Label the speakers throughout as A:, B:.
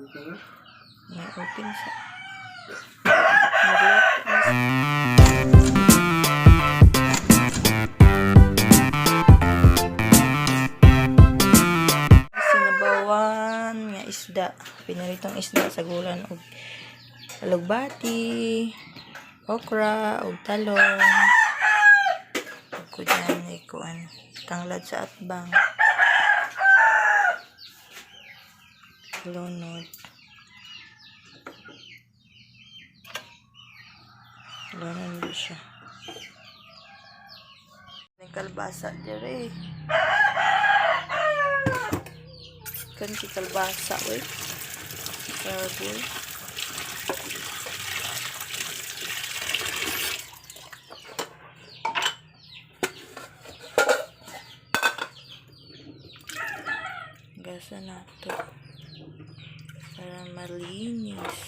A: May open sa sinabawan nga isda, pinaritong isda sa gulan og alugbati, okra ug talong. Ko dyan ay kuan tanglad sa atbang, lunod, lunod siya. May kalbasa dire. Kan si kalbasa we. Careful. Gasa na to para malinis.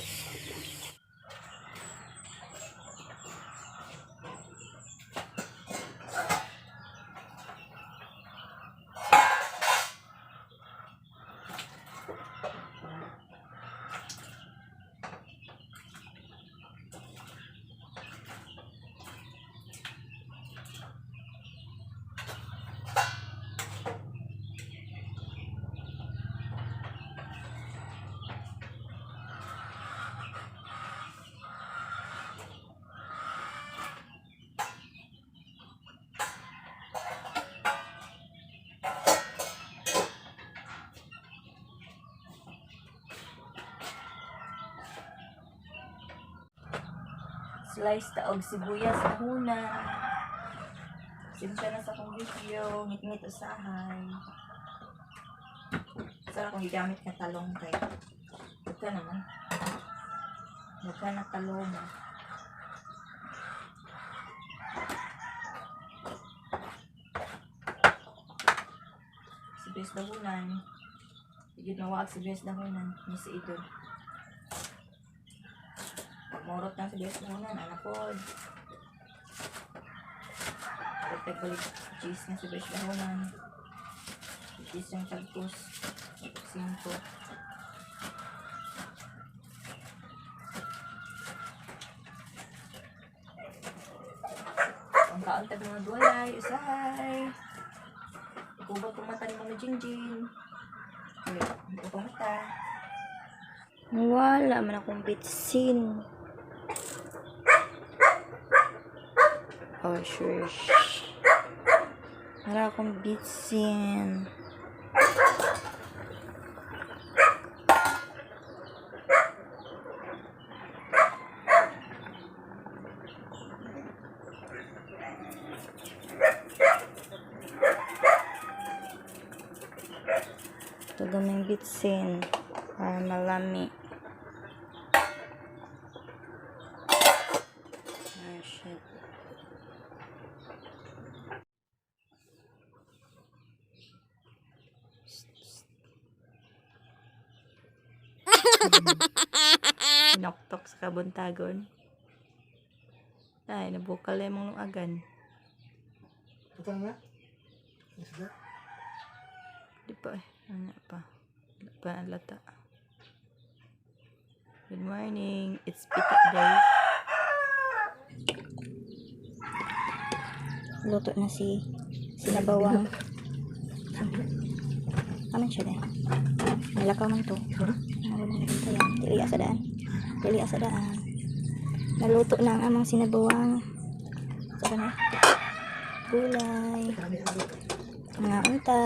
A: Slice ta og sibuyas sa huna. Simple na sa kong video, ngit-ngit usahay. Sarap kung gigamit ka talong kay. Ito naman. Ito na talong. Sibuyas dahunan. Higit na waag sibuyas dahunan. Ni si idol. Morot na sibuyas dahunan. Anapod. Balik cheese na sibuyas dahunan. Cheese yung tagpos. 5. Ang kaantag mga gulay. Usahay. Ikubag kumata ni mga jingjing. Ito kumata. Wala man akong bitsin. Oh, shush. Wala akong bitsin. Ito daming bitsin para malami. Ah, shit. Pinoktok sa kabuntagon. Ay, nabukal yung mga agan.
B: Ito na? Isda?
A: Di pa eh. Ano pa? Wala pa ang lata. Good morning. It's pita day. Luto na si sinabawang. Aman siya deh. Malakaw man to. Dili sa daan. Dili sa daan. Naluto na ang amang sinabawang. Saka na. Gulay. Mga unta.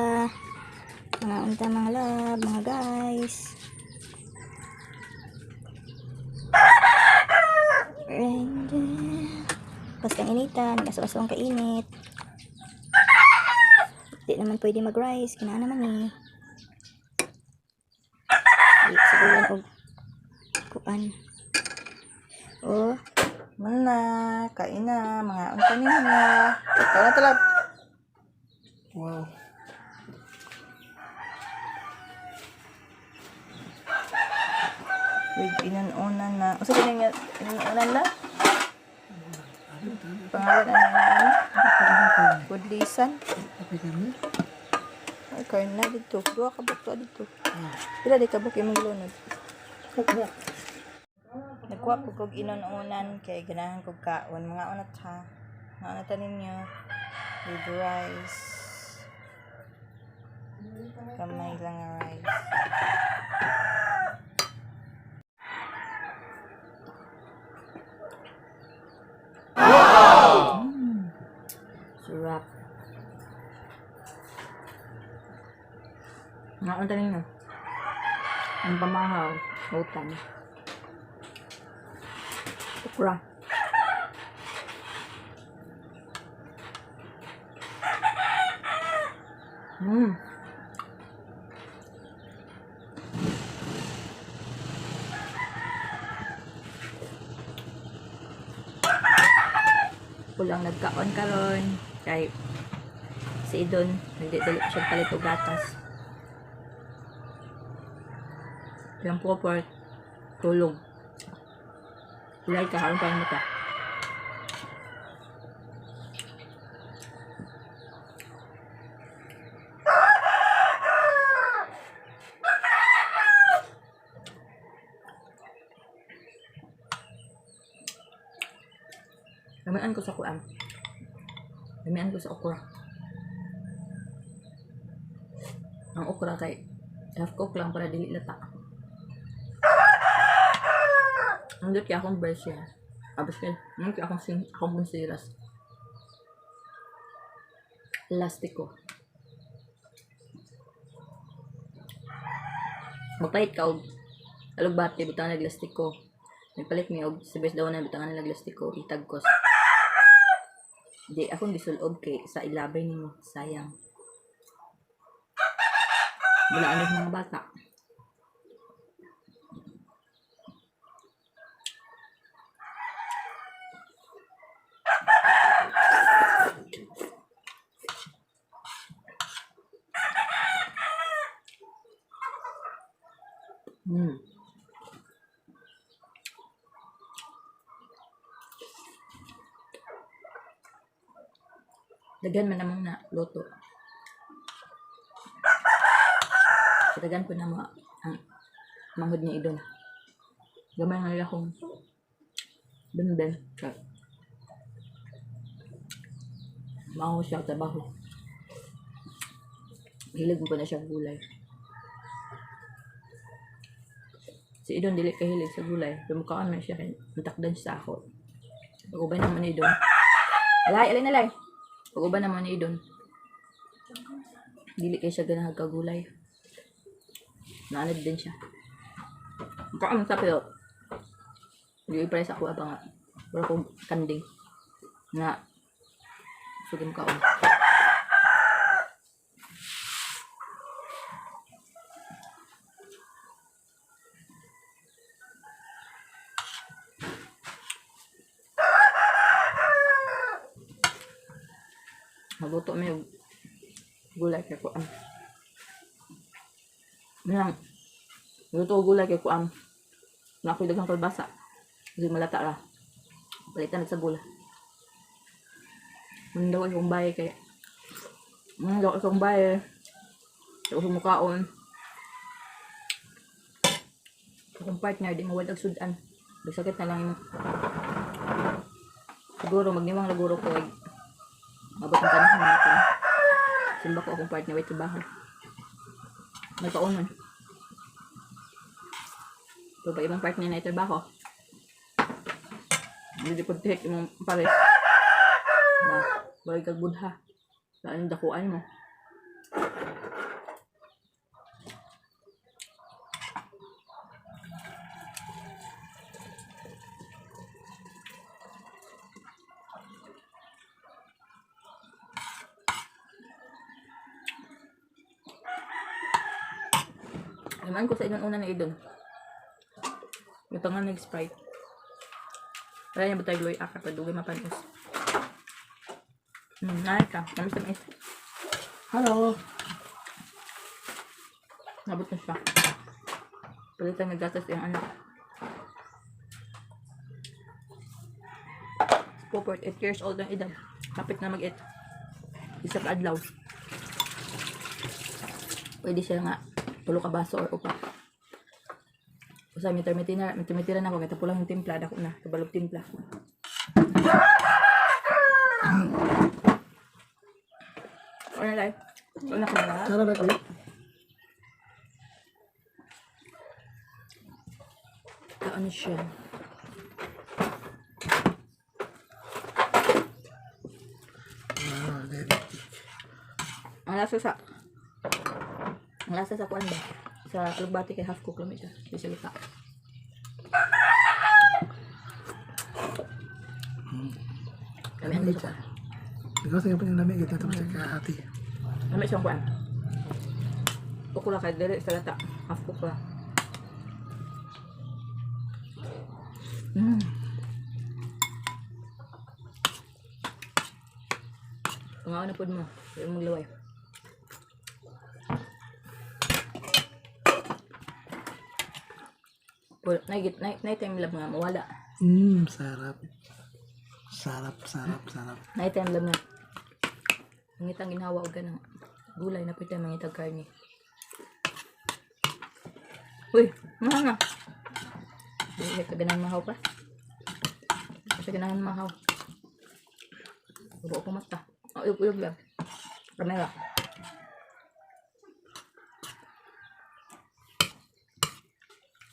A: Mga unta, mga lab, mga guys. And pas kang initan. Kaso-aso ang kainit. Di naman pwede mag-rice. Kinaan naman eh. Sigulan og kuan. Oh, mana kain na mga unta ninyo. Tara talab.
B: Wow.
A: With inunan na. O sige nga inunan la. Pangalan ano? Kudlisan. Ay, karna dito. Dua ka bukto dito. Pila di ka buk yung maglunod. Nakuha po kog inon-unan kay ganahan kog kaon. Mga unat ha. Mga unatan ninyo. With rice. Kamay lang nga rice. Sarap. Mga unatan ninyo. Ang pamahaw. Hutan. Okra. Pulang nagkaon karon kay si Idon nagdidali siya palit og gatas. Yang proper tulog. Ilay ka karon pa mo ta. Lamian ko sa kuan. Lamian ko sa okra. Ang okra kay half cook lang para dili lata. Ang dito kaya akong brush yan. Abas yan. Ang kaya akong siras. Elastiko. Magpahit ka og alugbati, butang na elastiko. Nagpalit mi og sabes daw na butang na elastiko. Itagkos. Di akong disulob kay sa ilabay nimo. Sayang. Wala anak mga bata. Dagan man namang na luto. Dagan po na mga ang manghod ni Idon. Gamay nga nila kong benben. Maho siya trabaho. Hilig mo pa na siya gulay. Si Idon dili kahilig sa gulay. Lumukhaan man siya kay matakdan siya sa ako. Pag-ubay naman ni Idon. Alay nalay. Pag-uban naman ni Idon. Dili kay siya ganang kagulay. Naanad din siya. Kaan sa pero. Dili pa sa ako abang nga. Pero kung kanding. Nga. Sugim kaon. Magluto may gulay kay kuam. Nang luto gulay kay kuam. Na ako daghang kalbasa. Kasi malata ra. Palitan sa gulay. Mundaw akong baye kay. Mundaw akong baye. Sa mukaon. Akong partner di mawala og sudan. Bisakit na lang yung siguro magniwang laguro ko abot ang panahon natin. Simba ko akong partner with trabaho. Nagkaunan. So, ba ibang partner na itrabaho? Hindi po tihik yung pares. Na, wala kag budha. Saan yung dakuan mo? Naman ko sa inong una na Idon. Yung tangan nag-sprite. Wala niya ba tayo gluy akar pa dugay mapanos. Naay ka. Namis na is. Hello. Nabot na siya. Palitan naggatas yung anak. Poport, 8 years old ang edad. Kapit na mag-8. Isa ka adlaw. Pwede siya nga tulo ka baso or upat.
C: Sa mitira na ako, kaya pulang yung timpla, dako na, kabalog timpla. Ano lang? Una ka na?
B: Sarap ba kayo?
C: Ano siya?
B: Ah, diabetic.
C: Ang lasa sa kuan ba? Sa alugbati kay half cook lang siya. Di siya lupa. Kami ang dito.
B: Ikaw sa yung lamig kita tapos sa ati.
C: Kami siyang kuan. Ukula kay dere sa lata. Half cook lang. Tungaw na po mo. Yung maglaway. Night time lab nga mawala.
B: Sarap. Sarap.
C: Night time lab nga. Mangitang ginhawa og ganang gulay na pwede mangitag karne. Uy, mahal na. Hindi ka ganang mahaw pa. Kasi ganang mahaw. Ubo ko mata. Uyog lang. Kamera.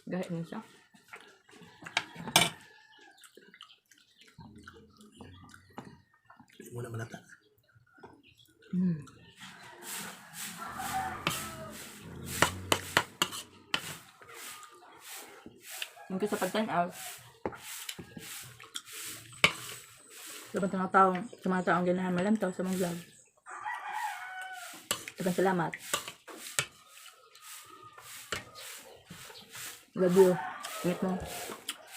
C: Gahit mo siya.
B: Hindi mo na malata.
C: Mungkin sa pagtanaw. Sa mga taong ganahan malantaw sa mga vlog. Dagang salamat. Love you. Ingat mo.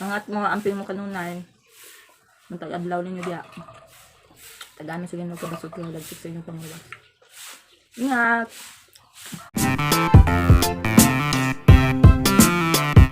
C: Angat mo, amping mo kanunay. Matag-adlaw ninyo diya. Tagaan sa ganun kabasot yung lagsik sa inyong pangulas. Ingat!